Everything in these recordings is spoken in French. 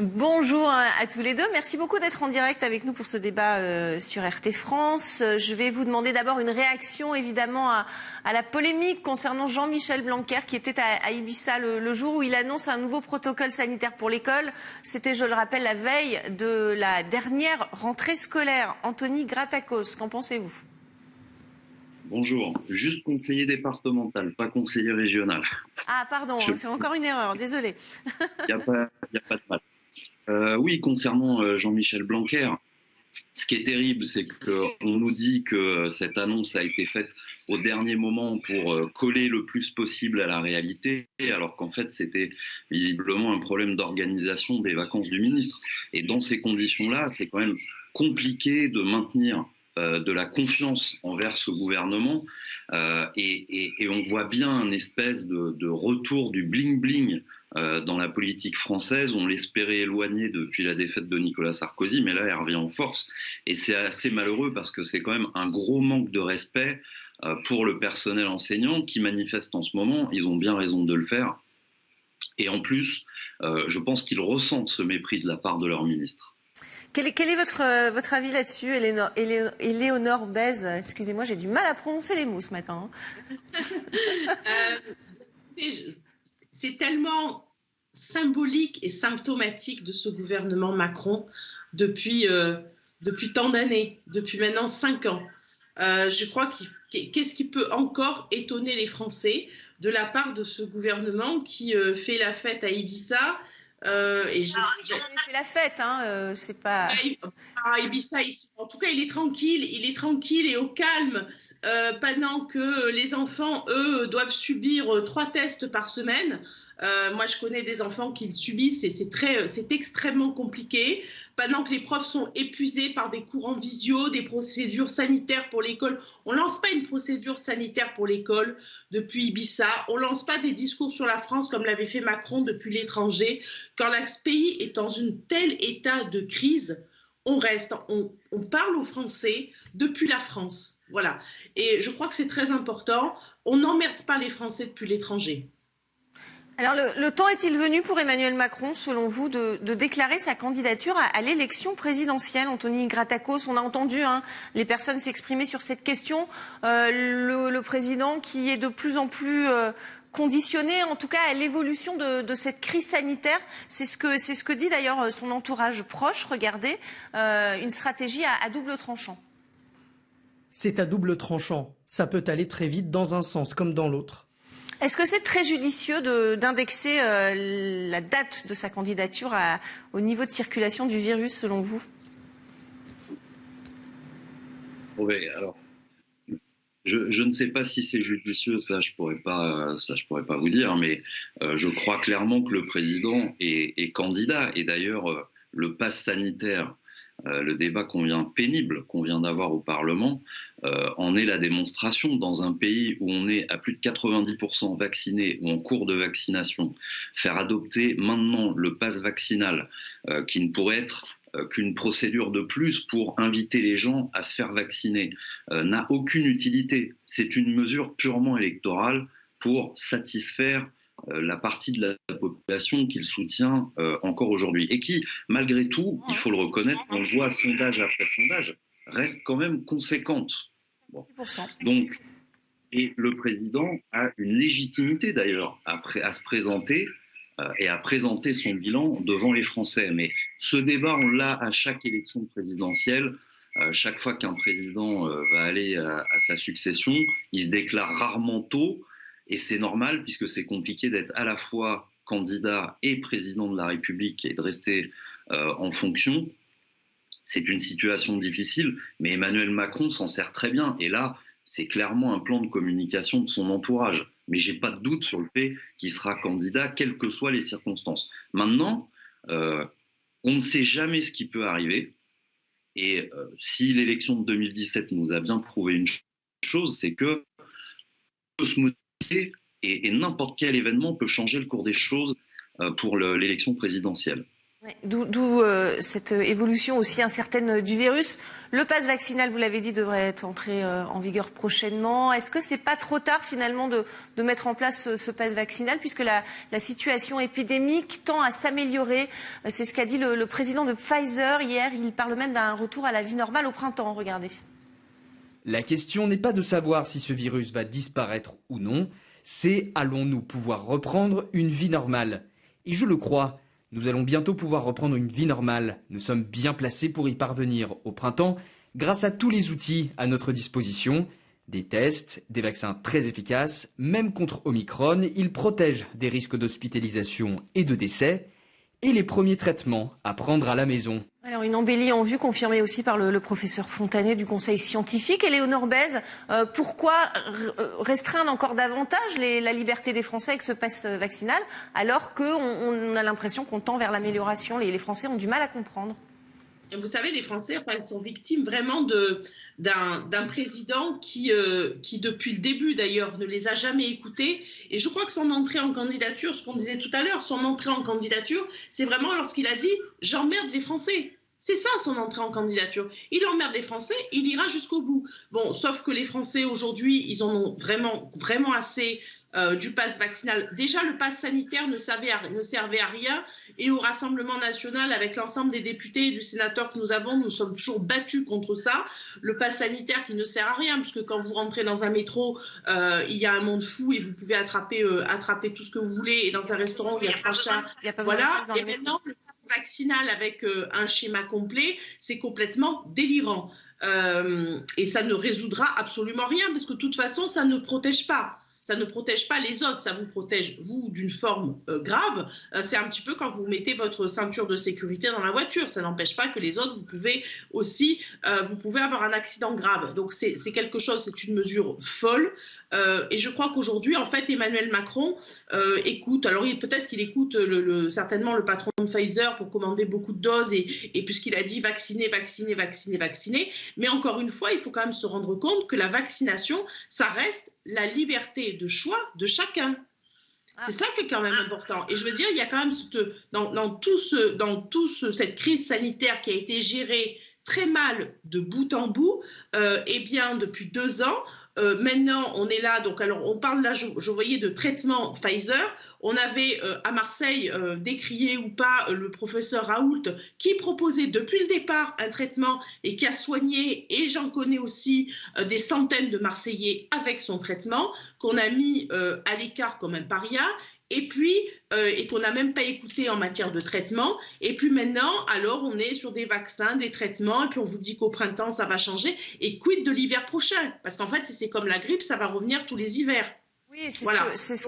Bonjour à tous les deux. Merci beaucoup d'être en direct avec nous pour ce débat sur RT France. Je vais vous demander d'abord une réaction évidemment à la polémique concernant Jean-Michel Blanquer qui était à Ibiza le jour où il annonce un nouveau protocole sanitaire pour l'école. C'était, je le rappelle, la veille de la dernière rentrée scolaire. Anthony Gratakos, qu'en pensez-vous ? Bonjour, juste conseiller départemental, pas conseiller régional. Ah pardon, c'est encore une erreur, désolé. Il n'y a pas de mal. Oui, concernant Jean-Michel Blanquer, ce qui est terrible, c'est qu'on nous dit que cette annonce a été faite au dernier moment pour coller le plus possible à la réalité, alors qu'en fait c'était visiblement un problème d'organisation des vacances du ministre. Et dans ces conditions-là, c'est quand même compliqué de maintenir de la confiance envers ce gouvernement et on voit bien un espèce de retour du bling-bling dans la politique française. On l'espérait éloigné depuis la défaite de Nicolas Sarkozy, mais là, elle revient en force. Et c'est assez malheureux parce que c'est quand même un gros manque de respect pour le personnel enseignant qui manifeste en ce moment. Ils ont bien raison de le faire. Et en plus, je pense qu'ils ressentent ce mépris de la part de leur ministre. Quel est votre avis là-dessus, Éléonore Bèze? Excusez-moi, j'ai du mal à prononcer les mots ce matin. C'est tellement symbolique et symptomatique de ce gouvernement Macron depuis tant d'années, depuis maintenant 5 ans. Je crois qu'est-ce qui peut encore étonner les Français de la part de ce gouvernement qui fait la fête à Ibiza. Il fait la fête, hein, c'est pas. À Ibiza, en tout cas, il est tranquille et au calme, pendant que les enfants, eux, doivent subir 3 tests par semaine. Moi, je connais des enfants qui le subissent et c'est extrêmement compliqué. Pendant que les profs sont épuisés par des cours en visio, des procédures sanitaires pour l'école. On ne lance pas une procédure sanitaire pour l'école depuis Ibiza. On ne lance pas des discours sur la France comme l'avait fait Macron depuis l'étranger. Quand ce pays est dans un tel état de crise, on parle aux Français depuis la France. Voilà. Et je crois que c'est très important. On n'emmerde pas les Français depuis l'étranger. Alors, le temps est-il venu pour Emmanuel Macron, selon vous, de déclarer sa candidature à l'élection présidentielle? Anthony Gratakos, on a entendu les personnes s'exprimer sur cette question. Le président qui est de plus en plus conditionné, en tout cas, à l'évolution de cette crise sanitaire. C'est ce que dit d'ailleurs son entourage proche. Regardez, une stratégie à double tranchant. C'est à double tranchant. Ça peut aller très vite dans un sens comme dans l'autre. Est-ce que c'est très judicieux d'indexer la date de sa candidature au niveau de circulation du virus, selon vous? Oui, alors, je ne sais pas si c'est judicieux, ça je pourrais pas vous dire, mais je crois clairement que le président est candidat. Et d'ailleurs, le pass sanitaire, le débat pénible qu'on vient d'avoir au Parlement, en est la démonstration. Dans un pays où on est à plus de 90% vaccinés ou en cours de vaccination, faire adopter maintenant le pass vaccinal, qui ne pourrait être qu'une procédure de plus pour inviter les gens à se faire vacciner, n'a aucune utilité. C'est une mesure purement électorale pour satisfaire la partie de la population qu'il soutient encore aujourd'hui. Et qui, malgré tout, il faut le reconnaître, on le voit sondage après sondage, reste quand même conséquente. Bon. Donc, et le président a une légitimité d'ailleurs à se présenter et à présenter son bilan devant les Français. Mais ce débat, on l'a à chaque élection présidentielle. Chaque fois qu'un président va aller à sa succession, il se déclare rarement tôt. Et c'est normal puisque c'est compliqué d'être à la fois candidat et président de la République et de rester en fonction. C'est une situation difficile, mais Emmanuel Macron s'en sert très bien. Et là, c'est clairement un plan de communication de son entourage. Mais j'ai pas de doute sur le fait qu'il sera candidat, quelles que soient les circonstances. Maintenant, on ne sait jamais ce qui peut arriver. Et si l'élection de 2017 nous a bien prouvé une chose, c'est que peut se modifier et n'importe quel événement peut changer le cours des choses pour l'élection présidentielle. Ouais, d'où cette évolution aussi incertaine du virus. Le pass vaccinal, vous l'avez dit, devrait être entré en vigueur prochainement. Est-ce que c'est pas trop tard finalement de mettre en place ce pass vaccinal puisque la situation épidémique tend à s'améliorer? C'est ce qu'a dit le président de Pfizer hier. Il parle même d'un retour à la vie normale au printemps. Regardez. La question n'est pas de savoir si ce virus va disparaître ou non, c'est allons-nous pouvoir reprendre une vie normale? Et je le crois. Nous allons bientôt pouvoir reprendre une vie normale. Nous sommes bien placés pour y parvenir au printemps grâce à tous les outils à notre disposition. Des tests, des vaccins très efficaces, même contre Omicron, ils protègent des risques d'hospitalisation et de décès. Et les premiers traitements à prendre à la maison. Alors une embellie en vue confirmée aussi par le professeur Fontanet du Conseil scientifique. Et Léonore Bèze, pourquoi restreindre encore davantage la liberté des Français avec ce pass vaccinal alors qu'on a l'impression qu'on tend vers l'amélioration? Les Français ont du mal à comprendre. Vous savez, les Français sont victimes vraiment d'un président qui, depuis le début d'ailleurs, ne les a jamais écoutés. Et je crois que son entrée en candidature, ce qu'on disait tout à l'heure, son entrée en candidature, c'est vraiment lorsqu'il a dit « j'emmerde les Français ». C'est ça son entrée en candidature. Il emmerde les Français, il ira jusqu'au bout. Bon, sauf que les Français aujourd'hui, ils en ont vraiment, vraiment assez du pass vaccinal. Déjà, le pass sanitaire ne servait à rien. Et au Rassemblement national, avec l'ensemble des députés et du sénateur que nous avons, nous sommes toujours battus contre ça. Le pass sanitaire qui ne sert à rien, puisque quand vous rentrez dans un métro, il y a un monde fou et vous pouvez attraper tout ce que vous voulez. Et dans un restaurant, il y a 3 chats. Voilà. Et maintenant, le pass vaccinal avec un schéma complet, c'est complètement délirant. Et ça ne résoudra absolument rien, parce que de toute façon, ça ne protège pas. Ça ne protège pas les autres, ça vous protège, vous, d'une forme grave. C'est un petit peu quand vous mettez votre ceinture de sécurité dans la voiture. Ça n'empêche pas que les autres, vous pouvez avoir un accident grave. Donc, c'est quelque chose, c'est une mesure folle. Et je crois qu'aujourd'hui, en fait, Emmanuel Macron écoute, alors peut-être qu'il écoute certainement le patron de Pfizer pour commander beaucoup de doses et puisqu'il a dit vacciner, vacciner, vacciner, vacciner. Mais encore une fois, il faut quand même se rendre compte que la vaccination, ça reste la liberté de choix de chacun. C'est ça qui est quand même important. Et je veux dire, il y a quand même cette crise sanitaire qui a été gérée très mal de bout en bout, eh bien, depuis 2 ans. Maintenant, on est là, donc alors on parle là, je voyais de traitement Pfizer. On avait à Marseille, décrié ou pas, le professeur Raoult qui proposait depuis le départ un traitement et qui a soigné, et j'en connais aussi des centaines de Marseillais avec son traitement, qu'on a mis à l'écart comme un paria. Et puis, et qu'on n'a même pas écouté en matière de traitement. Et puis maintenant, alors on est sur des vaccins, des traitements, et puis on vous dit qu'au printemps, ça va changer. Et quid de l'hiver prochain? Parce qu'en fait, si c'est comme la grippe, ça va revenir tous les hivers. Oui, c'est ce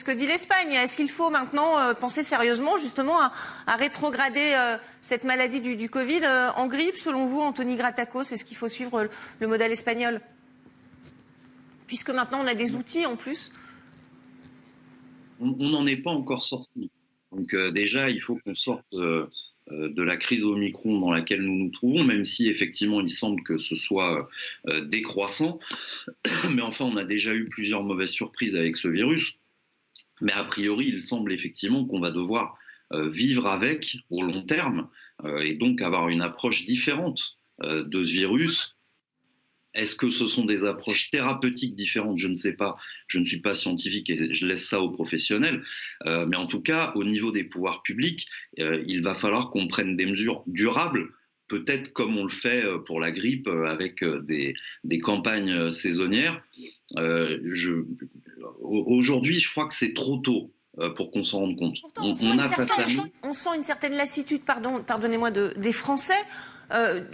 que dit l'Espagne. Est-ce qu'il faut maintenant penser sérieusement justement à rétrograder cette maladie du Covid en grippe? Selon vous, Anthony Gratakos, est-ce qu'il faut suivre le modèle espagnol? Puisque maintenant, on a des outils en plus. On n'en est pas encore sorti. Donc déjà, il faut qu'on sorte de la crise Omicron dans laquelle nous nous trouvons, même si effectivement il semble que ce soit décroissant. Mais enfin, on a déjà eu plusieurs mauvaises surprises avec ce virus. Mais a priori, il semble effectivement qu'on va devoir vivre avec au long terme et donc avoir une approche différente de ce virus. Est-ce que ce sont des approches thérapeutiques différentes? Je ne sais pas. Je ne suis pas scientifique et je laisse ça aux professionnels. Mais en tout cas, au niveau des pouvoirs publics, il va falloir qu'on prenne des mesures durables, peut-être comme on le fait pour la grippe avec des campagnes saisonnières. Aujourd'hui, je crois que c'est trop tôt pour qu'on s'en rende compte. Pourtant, on sent une certaine lassitude, pardonnez-moi, des Français.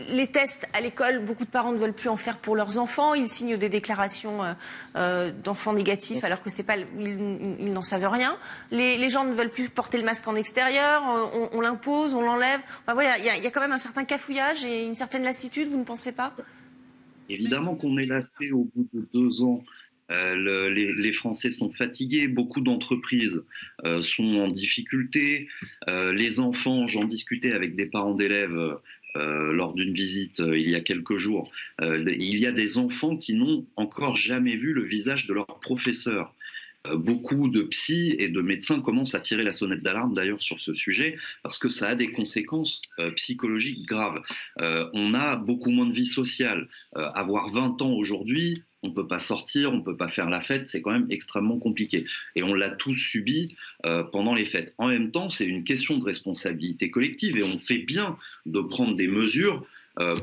Les tests à l'école, beaucoup de parents ne veulent plus en faire pour leurs enfants. Ils signent des déclarations d'enfants négatifs alors que c'est pas, ils n'en savent rien. Les gens ne veulent plus porter le masque en extérieur. On l'impose, on l'enlève. Enfin, voilà, il y a quand même un certain cafouillage et une certaine lassitude. Vous ne pensez pas? Évidemment qu'on est lassé au bout de 2 ans. Les Français sont fatigués, beaucoup d'entreprises sont en difficulté. Les enfants, j'en discutais avec des parents d'élèves lors d'une visite il y a quelques jours. Il y a des enfants qui n'ont encore jamais vu le visage de leur professeur. Beaucoup de psys et de médecins commencent à tirer la sonnette d'alarme d'ailleurs sur ce sujet parce que ça a des conséquences psychologiques graves. On a beaucoup moins de vie sociale. Avoir 20 ans aujourd'hui, on ne peut pas sortir, on ne peut pas faire la fête, c'est quand même extrêmement compliqué. Et on l'a tous subi pendant les fêtes. En même temps, c'est une question de responsabilité collective et on fait bien de prendre des mesures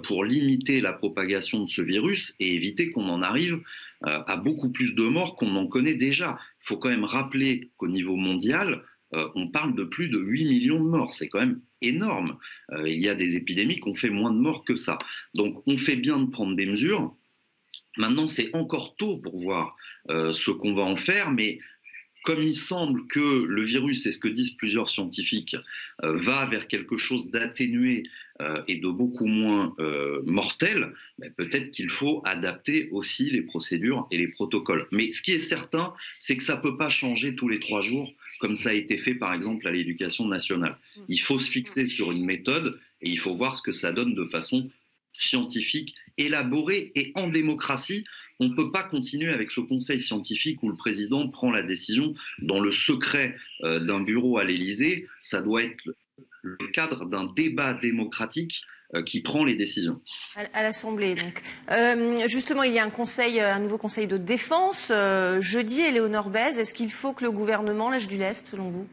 pour limiter la propagation de ce virus et éviter qu'on en arrive à beaucoup plus de morts qu'on en connaît déjà. Il faut quand même rappeler qu'au niveau mondial, on parle de plus de 8 millions de morts. C'est quand même énorme. Il y a des épidémies qui ont fait moins de morts que ça. Donc on fait bien de prendre des mesures. Maintenant, c'est encore tôt pour voir ce qu'on va en faire, mais comme il semble que le virus, et ce que disent plusieurs scientifiques, va vers quelque chose d'atténué et de beaucoup moins mortel, peut-être qu'il faut adapter aussi les procédures et les protocoles. Mais ce qui est certain, c'est que ça ne peut pas changer tous les 3 jours, comme ça a été fait par exemple à l'éducation nationale. Il faut se fixer sur une méthode et il faut voir ce que ça donne de façon scientifique, élaborée et en démocratie. On ne peut pas continuer avec ce conseil scientifique où le président prend la décision dans le secret d'un bureau à l'Élysée. Ça doit être le cadre d'un débat démocratique qui prend les décisions. À l'Assemblée, donc. Justement, il y a un nouveau conseil de défense. Jeudi, Éléonore Bèze, est-ce qu'il faut que le gouvernement lâche du lest, selon vous?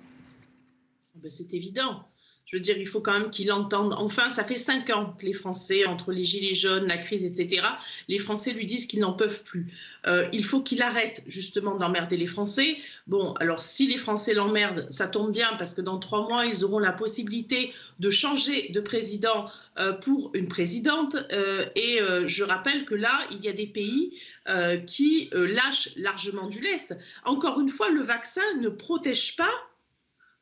C'est évident. Je veux dire, il faut quand même qu'ils l'entendent. Enfin, ça fait 5 ans que les Français, entre les gilets jaunes, la crise, etc., les Français lui disent qu'ils n'en peuvent plus. Il faut qu'il arrête justement d'emmerder les Français. Bon, alors si les Français l'emmerdent, ça tombe bien parce que dans 3 mois, ils auront la possibilité de changer de président pour une présidente. Et je rappelle que là, il y a des pays qui lâchent largement du lest. Encore une fois, le vaccin ne protège pas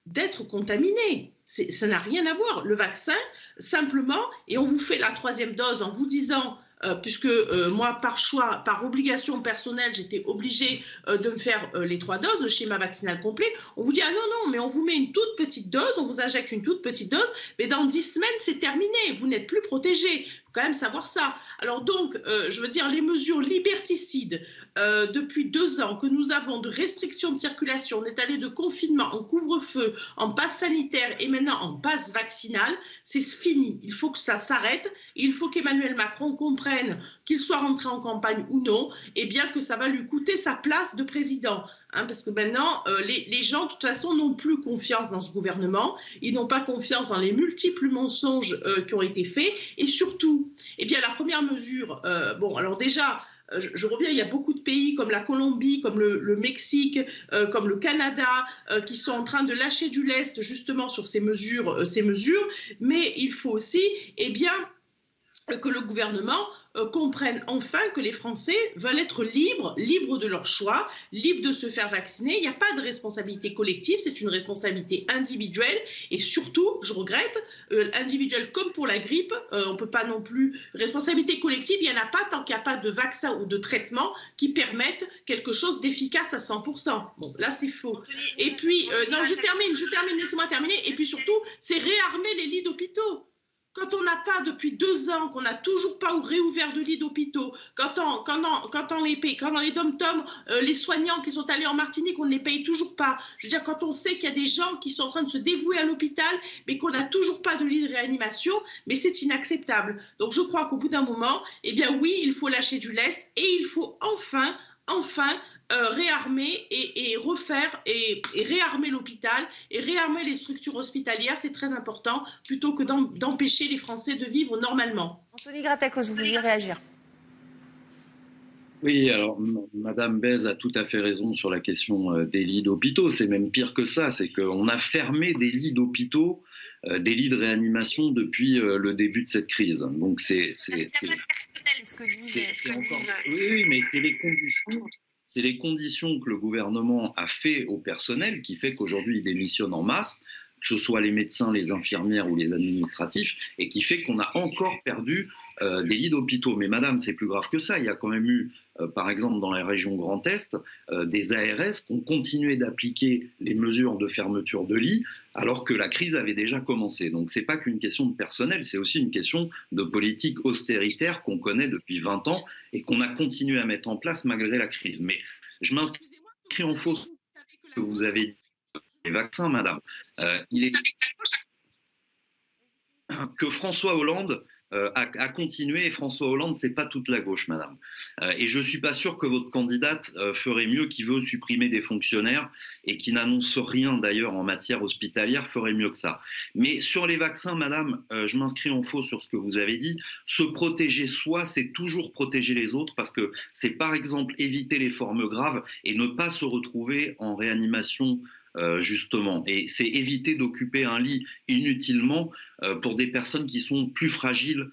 d'être contaminé. Ça n'a rien à voir. Le vaccin, simplement, et on vous fait la 3e dose en vous disant, puisque moi, par choix, par obligation personnelle, j'étais obligée de me faire les 3 doses, le schéma vaccinal complet, on vous dit, ah non, mais on vous met une toute petite dose, on vous injecte une toute petite dose, mais dans 10 semaines, c'est terminé, vous n'êtes plus protégé. Il faut quand même savoir ça. Alors donc, je veux dire, les mesures liberticides depuis 2 ans que nous avons de restriction de circulation, on est allé de confinement en couvre-feu, en passe sanitaire et maintenant en passe vaccinal, c'est fini. Il faut que ça s'arrête. Il faut qu'Emmanuel Macron comprenne, qu'il soit rentré en campagne ou non, et bien que ça va lui coûter sa place de président. Parce que maintenant, les gens, de toute façon, n'ont plus confiance dans ce gouvernement. Ils n'ont pas confiance dans les multiples mensonges qui ont été faits. Et surtout, eh bien, la première mesure, bon, alors déjà, je reviens, il y a beaucoup de pays comme la Colombie, comme le Mexique, comme le Canada, qui sont en train de lâcher du lest justement sur ces mesures. Mais il faut aussi, eh bien, que le gouvernement comprenne enfin que les Français veulent être libres de leur choix, libres de se faire vacciner. Il n'y a pas de responsabilité collective, c'est une responsabilité individuelle. Et surtout, je regrette, individuelle comme pour la grippe, on ne peut pas non plus... Responsabilité collective, il n'y en a pas tant qu'il n'y a pas de vaccin ou de traitement qui permettent quelque chose d'efficace à 100%. Bon, là, c'est faux. Et puis, non, je termine, laissez-moi terminer. Et puis surtout, c'est réarmer les lits d'hôpitaux. Quand on n'a pas depuis 2 ans, qu'on n'a toujours pas réouvert de lits d'hôpitaux, quand on les paye, quand dans les dom-toms, les soignants qui sont allés en Martinique, on ne les paye toujours pas. Je veux dire, quand on sait qu'il y a des gens qui sont en train de se dévouer à l'hôpital, mais qu'on n'a toujours pas de lit de réanimation, mais c'est inacceptable. Donc je crois qu'au bout d'un moment, eh bien oui, il faut lâcher du lest et il faut enfin réarmer et refaire et réarmer l'hôpital et réarmer les structures hospitalières, c'est très important, plutôt que d'empêcher les Français de vivre normalement. Anthony Gratakos, vous vouliez réagir? Oui, alors Madame Bèze a tout à fait raison sur la question des lits d'hôpitaux. C'est même pire que ça, c'est qu'on a fermé des lits d'hôpitaux, des lits de réanimation depuis le début de cette crise. Donc c'est encore... Oui, mais c'est les conditions. C'est les conditions que le gouvernement a fait au personnel qui fait qu'aujourd'hui il démissionne en masse, que ce soit les médecins, les infirmières ou les administratifs, et qui fait qu'on a encore perdu des lits d'hôpitaux. Mais madame, c'est plus grave que ça. Il y a quand même eu, par exemple dans la région Grand Est, des ARS qui ont continué d'appliquer les mesures de fermeture de lits alors que la crise avait déjà commencé. Donc c'est pas qu'une question de personnel, c'est aussi une question de politique austéritaire qu'on connaît depuis 20 ans et qu'on a continué à mettre en place malgré la crise. Mais je m'inscris en fausse que vous avez dit les vaccins, madame. Il est que François Hollande a continué, et François Hollande, c'est pas toute la gauche, madame. Et je suis pas sûr que votre candidate ferait mieux, qui veut supprimer des fonctionnaires et qui n'annonce rien d'ailleurs en matière hospitalière, ferait mieux que ça. Mais sur les vaccins, madame, je m'inscris en faux sur ce que vous avez dit. Se protéger soi, c'est toujours protéger les autres, parce que c'est par exemple éviter les formes graves et ne pas se retrouver en réanimation justement. Et c'est éviter d'occuper un lit inutilement pour des personnes qui sont plus fragiles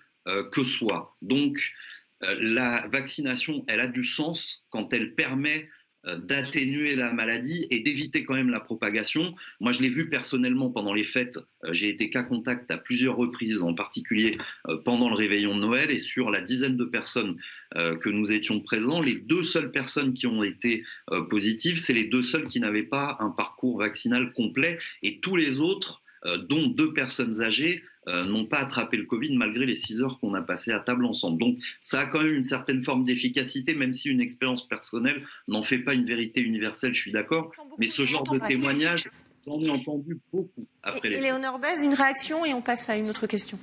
que soi. Donc, la vaccination, elle a du sens quand elle permet d'atténuer la maladie et d'éviter quand même la propagation. Moi, je l'ai vu personnellement pendant les fêtes. J'ai été cas contact à plusieurs reprises, en particulier pendant le réveillon de Noël. Et sur la dizaine de personnes que nous étions présents, les 2 seules personnes qui ont été positives, c'est les 2 seules qui n'avaient pas un parcours vaccinal complet. Et tous les autres, dont 2 personnes âgées, n'ont pas attrapé le Covid malgré les 6 heures qu'on a passées à table ensemble. Donc ça a quand même une certaine forme d'efficacité, même si une expérience personnelle n'en fait pas une vérité universelle, je suis d'accord. Mais ce genre de témoignage, j'en ai entendu beaucoup après les fêtes. Éléonore Bèze, une réaction et on passe à une autre question.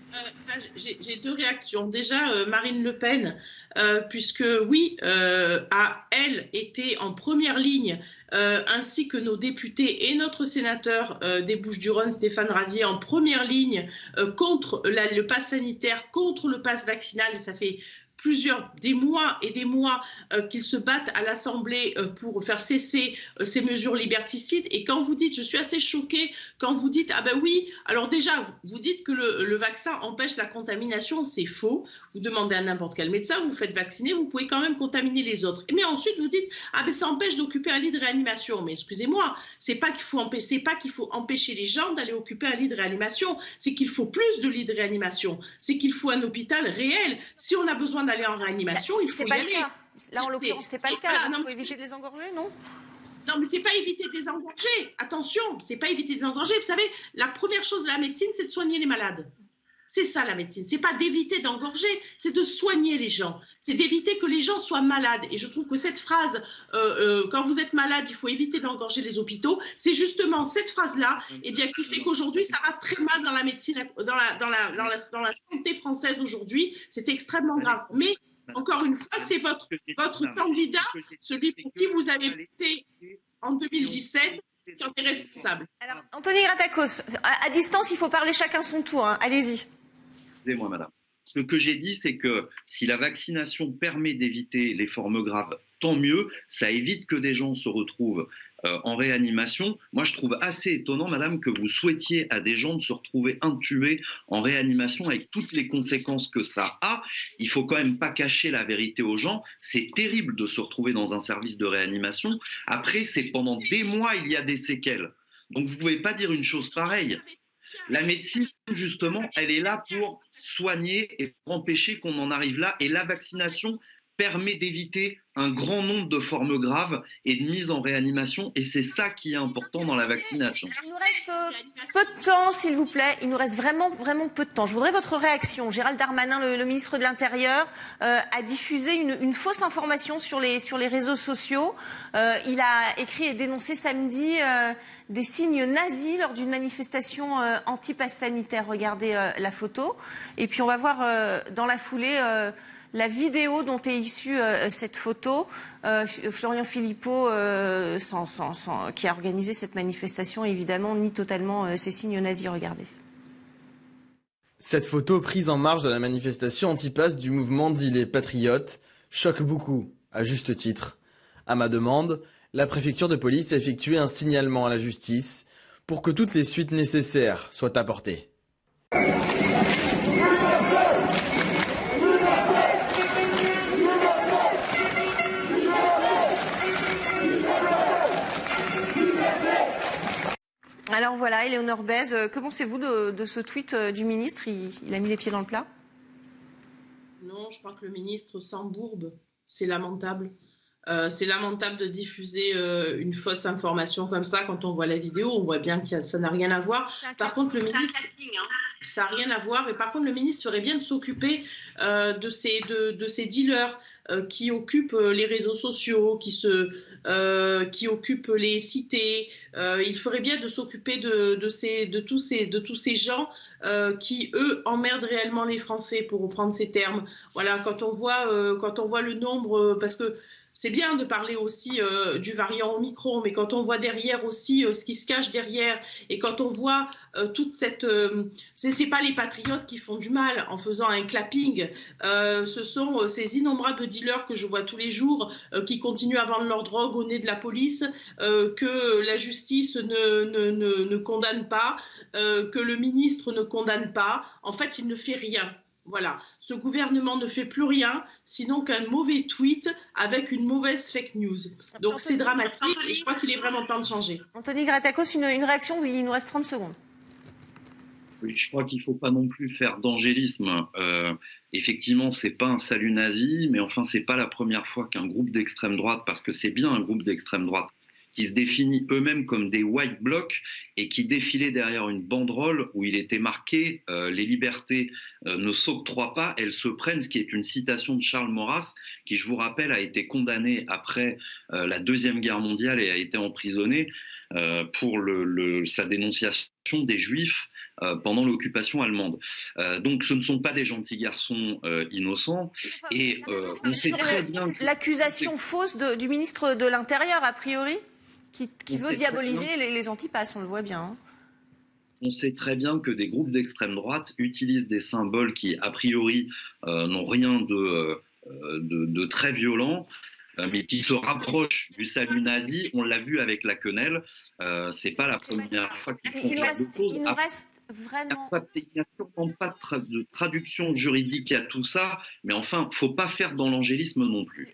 J'ai 2 réactions. Déjà, Marine Le Pen, puisque oui, a, elle, été en première ligne, ainsi que nos députés et notre sénateur des Bouches-du-Rhône, Stéphane Ravier, en première ligne contre le pass sanitaire, contre le pass vaccinal. Ça fait des mois et des mois qu'ils se battent à l'Assemblée pour faire cesser ces mesures liberticides. Et quand vous dites, je suis assez choquée, quand vous dites, ah ben oui, alors déjà, vous dites que le vaccin empêche la contamination, c'est faux. Vous demandez à n'importe quel médecin, vous faites vacciner, vous pouvez quand même contaminer les autres. Mais ensuite, vous dites, ah ben ça empêche d'occuper un lit de réanimation. Mais excusez-moi, c'est pas qu'il faut empêcher les gens d'aller occuper un lit de réanimation, c'est qu'il faut plus de lits de réanimation, c'est qu'il faut un hôpital réel. Si on a besoin d'aller en réanimation, il faut y aller. Là, en l'occurrence, c'est pas le cas. Il faut éviter de les engorger, non ? Non, mais c'est pas éviter de les engorger. Attention, c'est pas éviter de les engorger. Vous savez, la première chose de la médecine, c'est de soigner les malades. C'est ça la médecine. C'est pas d'éviter d'engorger, c'est de soigner les gens. C'est d'éviter que les gens soient malades. Et je trouve que cette phrase, quand vous êtes malade, il faut éviter d'engorger les hôpitaux. C'est justement cette phrase-là, eh bien, qui fait qu'aujourd'hui, ça va très mal dans la médecine, dans la santé française aujourd'hui. C'est extrêmement grave. Mais encore une fois, c'est votre candidat, celui pour qui vous avez voté en 2017, qui en est responsable. Alors, Anthony Gratakos, à distance, il faut parler chacun son tour. Hein. Allez-y. Excusez-moi, madame. Ce que j'ai dit, c'est que si la vaccination permet d'éviter les formes graves, tant mieux. Ça évite que des gens se retrouvent en réanimation. Moi, je trouve assez étonnant, madame, que vous souhaitiez à des gens de se retrouver intubés en réanimation avec toutes les conséquences que ça a. Il faut quand même pas cacher la vérité aux gens. C'est terrible de se retrouver dans un service de réanimation. Après, c'est pendant des mois, il y a des séquelles. Donc, vous pouvez pas dire une chose pareille. La médecine, justement, elle est là pour soigner et pour empêcher qu'on en arrive là. Et la vaccination permet d'éviter un grand nombre de formes graves et de mise en réanimation. Et c'est ça qui est important dans la vaccination. Il nous reste peu de temps, s'il vous plaît. Il nous reste vraiment peu de temps. Je voudrais votre réaction. Gérald Darmanin, le ministre de l'Intérieur, a diffusé une fausse information sur les réseaux sociaux. Il a écrit et dénoncé samedi des signes nazis lors d'une manifestation anti-pass sanitaire. Regardez la photo. Et puis on va voir dans la foulée la vidéo dont est issue cette photo. Florian Philippot, qui a organisé cette manifestation, évidemment, nie totalement ces signes nazis. Regardez. Cette photo prise en marge de la manifestation anti-pass du mouvement dit les Patriotes choque beaucoup, à juste titre. À ma demande, la préfecture de police a effectué un signalement à la justice pour que toutes les suites nécessaires soient apportées. Alors voilà, Éléonore Bèze, que pensez-vous de ce tweet du ministre ? Il a mis les pieds dans le plat ? Non, je crois que le ministre s'embourbe. C'est lamentable. C'est lamentable de diffuser une fausse information comme ça. Quand on voit la vidéo, on voit bien que ça n'a rien à voir. Par contre, le ministre, ça n'a rien à voir. Et par contre, le ministre ferait bien de s'occuper de ces dealers qui occupent les réseaux sociaux, qui occupent les cités. Il ferait bien de s'occuper de tous ces gens qui, eux, emmerdent réellement les Français, pour reprendre ces termes. Voilà, quand on voit le nombre, parce que c'est bien de parler aussi du variant Omicron, mais quand on voit derrière aussi ce qui se cache derrière, et quand on voit toute cette... c'est pas les patriotes qui font du mal en faisant un clapping, ce sont ces innombrables dealers que je vois tous les jours qui continuent à vendre leur drogue au nez de la police, que la justice ne condamne pas, que le ministre ne condamne pas. En fait, il ne fait rien. Voilà, ce gouvernement ne fait plus rien, sinon qu'un mauvais tweet avec une mauvaise fake news. Donc c'est dramatique et je crois qu'il est vraiment temps de changer. Anthony Gratakos, une réaction, oui, il nous reste 30 secondes. Oui, je crois qu'il ne faut pas non plus faire d'angélisme. Effectivement, c'est pas un salut nazi, mais enfin, c'est pas la première fois qu'un groupe d'extrême droite, parce que c'est bien un groupe d'extrême droite, qui se définit eux-mêmes comme des white blocs et qui défilait derrière une banderole où il était marqué les libertés ne s'octroient pas, elles se prennent, ce qui est une citation de Charles Maurras, qui, je vous rappelle, a été condamné après la Deuxième Guerre mondiale et a été emprisonné pour sa dénonciation des Juifs pendant l'occupation allemande. Donc ce ne sont pas des gentils garçons innocents, et on sait très bien que... L'accusation fausse du ministre de l'Intérieur, a priori, qui veut diaboliser les antipasses, on le voit bien. On sait très bien que des groupes d'extrême droite utilisent des symboles qui, a priori, n'ont rien de très violent, mais qui se rapprochent du salut nazi. On l'a vu avec la quenelle. C'est pas la première fois qu'ils font ce genre de choses. Il nous reste vraiment... Il n'y a sûrement pas de traduction juridique à tout ça, mais enfin, faut pas faire dans l'angélisme non plus.